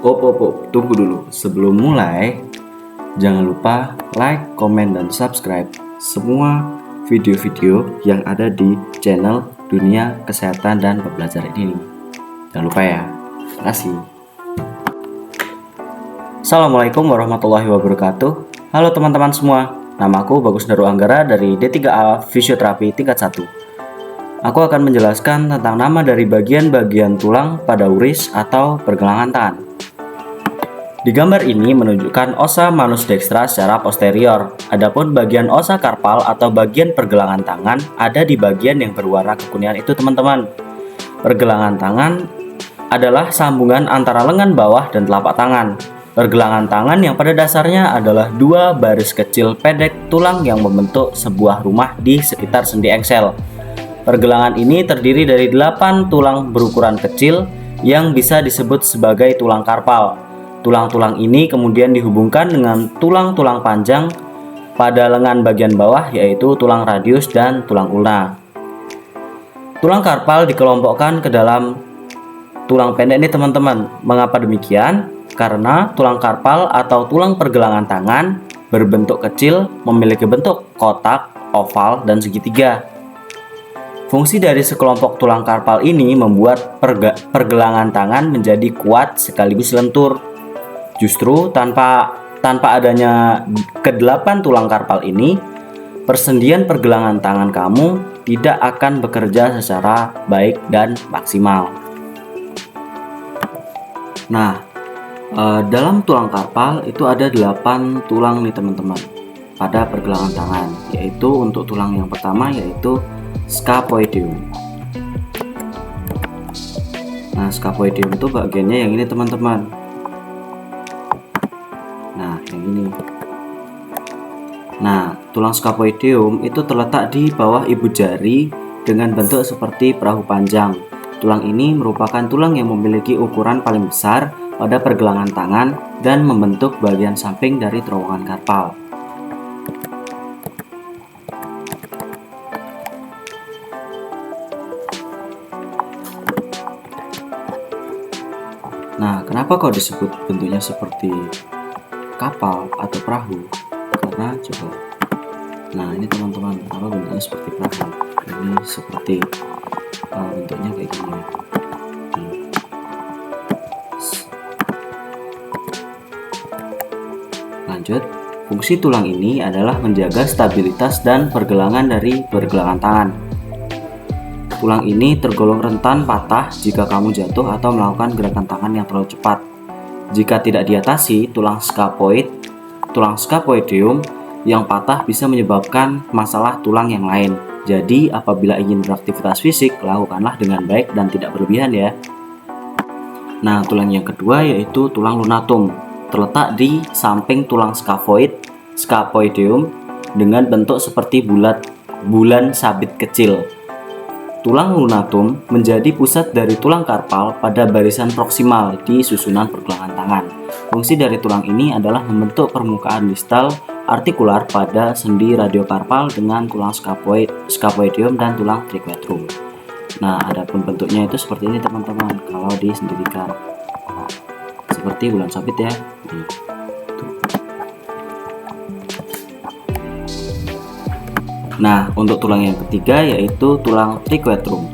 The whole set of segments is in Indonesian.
Tunggu dulu. Sebelum mulai, jangan lupa like, komen, dan subscribe semua video-video yang ada di channel Dunia Kesehatan dan Pembelajaran ini. Jangan lupa ya. Terima kasih. Assalamualaikum warahmatullahi wabarakatuh. Halo teman-teman semua. Namaku Bagus Daru Anggara dari D3A Fisioterapi tingkat 1. Aku akan menjelaskan tentang nama dari bagian-bagian tulang pada uris atau pergelangan tangan. Di gambar ini menunjukkan osa manus dextra secara posterior. Adapun bagian osa karpal atau bagian pergelangan tangan ada di bagian yang berwarna kekuningan itu, teman-teman. Pergelangan tangan adalah sambungan antara lengan bawah dan telapak tangan. Pergelangan tangan yang pada dasarnya adalah dua baris kecil pendek tulang yang membentuk sebuah rumah di sekitar sendi engsel. Pergelangan ini terdiri dari 8 tulang berukuran kecil yang bisa disebut sebagai tulang karpal. Tulang-tulang ini kemudian dihubungkan dengan tulang-tulang panjang pada lengan bagian bawah, yaitu tulang radius dan tulang ulna. Tulang karpal dikelompokkan ke dalam tulang pendek ini, teman-teman. Mengapa demikian? Karena tulang karpal atau tulang pergelangan tangan berbentuk kecil, memiliki bentuk kotak, oval, dan segitiga. Fungsi dari sekelompok tulang karpal ini membuat pergelangan tangan menjadi kuat sekaligus lentur. Justru tanpa adanya ke-8 tulang karpal ini, persendian pergelangan tangan kamu tidak akan bekerja secara baik dan maksimal. Nah, dalam tulang karpal itu ada 8 tulang nih, teman-teman, pada pergelangan tangan, yaitu untuk tulang yang pertama yaitu scapoideum. Nah, scapoideum itu bagiannya yang ini, teman-teman. Nah, yang ini. Nah, tulang scapoideum itu terletak di bawah ibu jari dengan bentuk seperti perahu panjang. Tulang ini merupakan tulang yang memiliki ukuran paling besar pada pergelangan tangan dan membentuk bagian samping dari terowongan karpal. Nah, kenapa kok disebut bentuknya seperti kapal atau perahu? Karena coba, nah ini teman-teman, apa bentuknya seperti perahu? Ini seperti bentuknya kayak gini. Lanjut, fungsi tulang ini adalah menjaga stabilitas dan pergelangan dari pergelangan tangan. Tulang ini tergolong rentan patah jika kamu jatuh atau melakukan gerakan tangan yang terlalu cepat. Jika tidak diatasi, tulang scapoideum yang patah bisa menyebabkan masalah tulang yang lain. Jadi, apabila ingin beraktivitas fisik, lakukanlah dengan baik dan tidak berlebihan ya. Nah, tulang yang kedua yaitu tulang lunatum. Terletak di samping tulang scapoideum dengan bentuk seperti bulan sabit kecil. Tulang lunatum menjadi pusat dari tulang karpal pada barisan proksimal di susunan pergelangan tangan. Fungsi dari tulang ini adalah membentuk permukaan distal artikular pada sendi radiokarpal dengan tulang scapoideum dan tulang triquetrum. Nah, adapun bentuknya itu seperti ini, teman-teman, kalau disendirikan. Seperti bulan sabit ya. Nah, untuk tulang yang ketiga yaitu tulang triquetrum.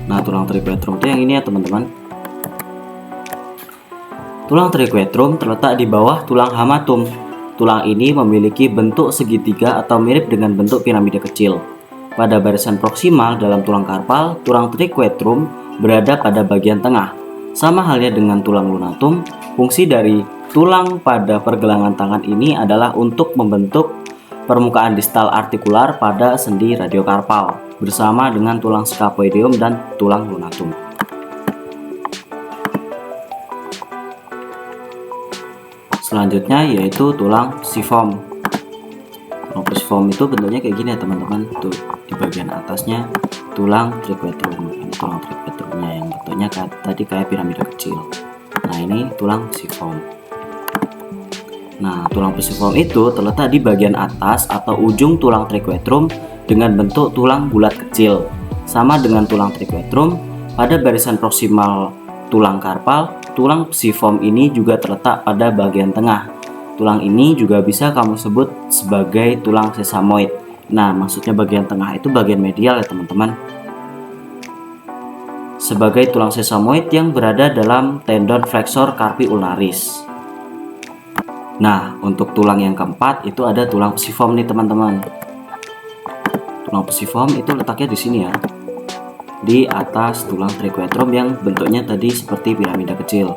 Nah, tulang triquetrum itu yang ini ya, teman-teman. Tulang triquetrum terletak di bawah tulang hamatum. Tulang ini memiliki bentuk segitiga atau mirip dengan bentuk piramida kecil. Pada barisan proksimal dalam tulang karpal, tulang triquetrum berada pada bagian tengah. Sama halnya dengan tulang lunatum, fungsi dari tulang pada pergelangan tangan ini adalah untuk membentuk permukaan distal artikular pada sendi radiokarpal bersama dengan tulang scapoideum dan tulang lunatum. Selanjutnya yaitu tulang psiform. Tulang psiform itu bentuknya kayak gini ya, teman-teman. Tuh, di bagian atasnya tulang triquetrum. Ini tulang triquetrumnya yang bentuknya tadi kayak piramida kecil. Nah, ini tulang psiform. Nah, tulang pisiform itu terletak di bagian atas atau ujung tulang triquetrum dengan bentuk tulang bulat kecil. Sama dengan tulang triquetrum, pada barisan proksimal tulang karpal, tulang psiform ini juga terletak pada bagian tengah. Tulang ini juga bisa kamu sebut sebagai tulang sesamoid. Nah, maksudnya bagian tengah itu bagian medial ya teman-teman. Sebagai tulang sesamoid yang berada dalam tendon flexor carpi ulnaris. Nah, untuk tulang yang keempat itu ada tulang psiform nih teman-teman. Tulang psiform itu letaknya di sini ya, di atas tulang triquetrum yang bentuknya tadi seperti piramida kecil.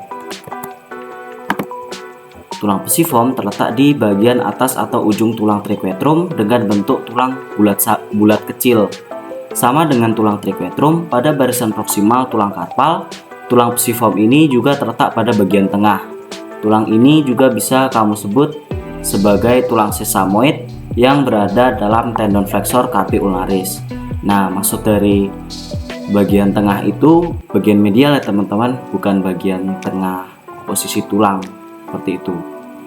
Tulang psiform terletak di bagian atas atau ujung tulang triquetrum dengan bentuk tulang bulat kecil. Sama dengan tulang triquetrum, pada barisan proksimal tulang karpal, tulang psiform ini juga terletak pada bagian tengah. Tulang ini juga bisa kamu sebut sebagai tulang sesamoid yang berada dalam tendon flexor carpi ulnaris. Nah, maksud dari bagian tengah itu bagian medial ya teman-teman, bukan bagian tengah posisi tulang seperti itu.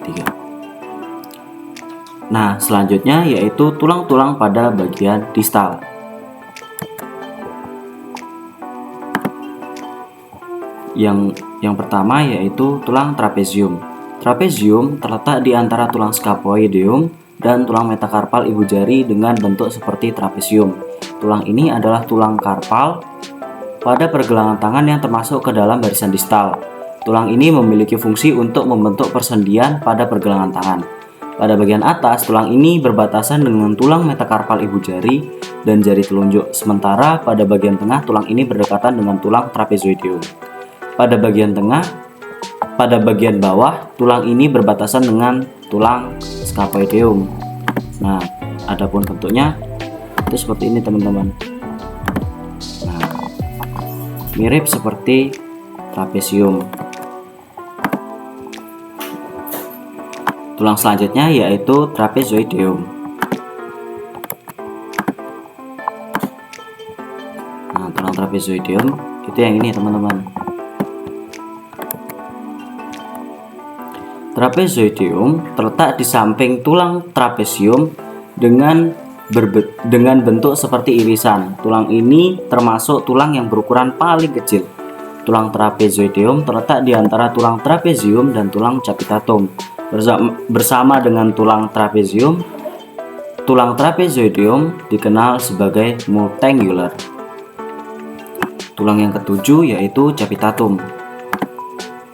3. Nah, selanjutnya yaitu tulang-tulang pada bagian distal. Yang pertama yaitu tulang trapezium. Trapezium terletak di antara tulang scapuoideum dan tulang metakarpal ibu jari dengan bentuk seperti trapezium. Tulang ini adalah tulang karpal pada pergelangan tangan yang termasuk ke dalam barisan distal. Tulang ini memiliki fungsi untuk membentuk persendian pada pergelangan tangan. Pada bagian atas, tulang ini berbatasan dengan tulang metakarpal ibu jari dan jari telunjuk. Sementara pada bagian tengah, tulang ini berdekatan dengan tulang trapezoideum. Pada bagian bawah, tulang ini berbatasan dengan tulang scapuoideum. Nah, adapun bentuknya itu seperti ini teman-teman. Nah, mirip seperti trapezium. Tulang selanjutnya yaitu trapezoideum. Nah, tulang trapezoideum itu yang ini teman-teman. Trapezoideum terletak di samping tulang trapezium dengan bentuk seperti irisan. Tulang ini termasuk tulang yang berukuran paling kecil. Tulang trapezoideum terletak di antara tulang trapezium dan tulang capitatum. Bersama dengan tulang trapezium, tulang trapezoideum dikenal sebagai multangular. Tulang yang ketujuh yaitu capitatum.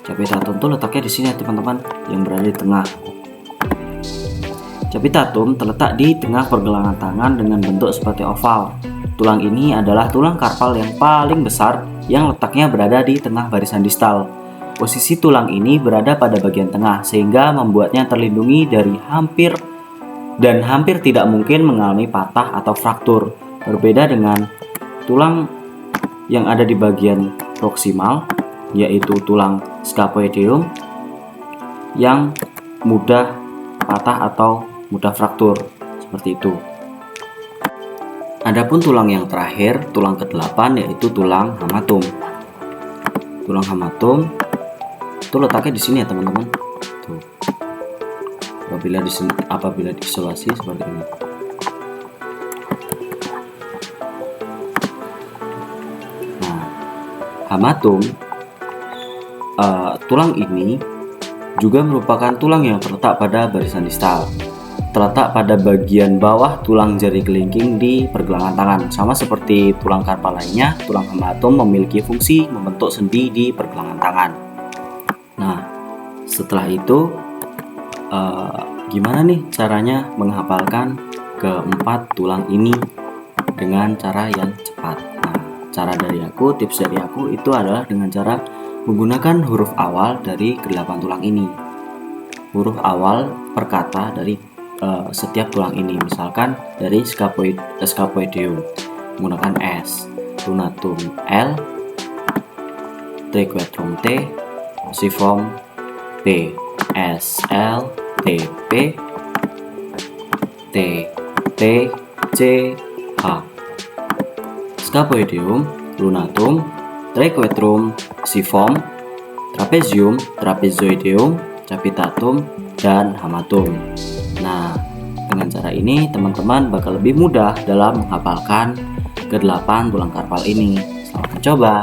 Capitatum itu letaknya di sini ya teman-teman, yang berada di tengah. Capitatum terletak di tengah pergelangan tangan dengan bentuk seperti oval. Tulang ini adalah tulang karpal yang paling besar yang letaknya berada di tengah barisan distal. Posisi tulang ini berada pada bagian tengah sehingga membuatnya terlindungi dari hampir tidak mungkin mengalami patah atau fraktur. Berbeda dengan tulang yang ada di bagian proksimal, yaitu tulang scapuoideum yang mudah patah atau mudah fraktur seperti itu. Adapun tulang yang terakhir, tulang ke-8 yaitu tulang hamatum. Tulang hamatum itu letaknya di sini ya teman-teman. Tuh. Apabila diisolasi seperti ini. Nah, hamatum tulang ini juga merupakan tulang yang terletak pada barisan distal. Terletak pada bagian bawah tulang jari kelingking di pergelangan tangan. Sama seperti tulang karpal lainnya, tulang hamatum memiliki fungsi membentuk sendi di pergelangan tangan. Nah, setelah itu gimana nih caranya menghafalkan keempat tulang ini dengan cara yang cepat? Nah, tips dari aku itu adalah dengan cara menggunakan huruf awal dari ke-8 tulang ini. Huruf awal per kata dari setiap tulang ini. Misalkan dari scapuoideum menggunakan S, lunatum L, triquetrum T, psiform P, S, L, T, P, T, T, C, H. Scapuoideum, lunatum, triquetrum, psiform, trapezium, trapezoideum, capitatum, dan hamatum. Nah, dengan cara ini teman-teman bakal lebih mudah dalam menghafalkan ke-8 tulang karpal ini. Selamat mencoba.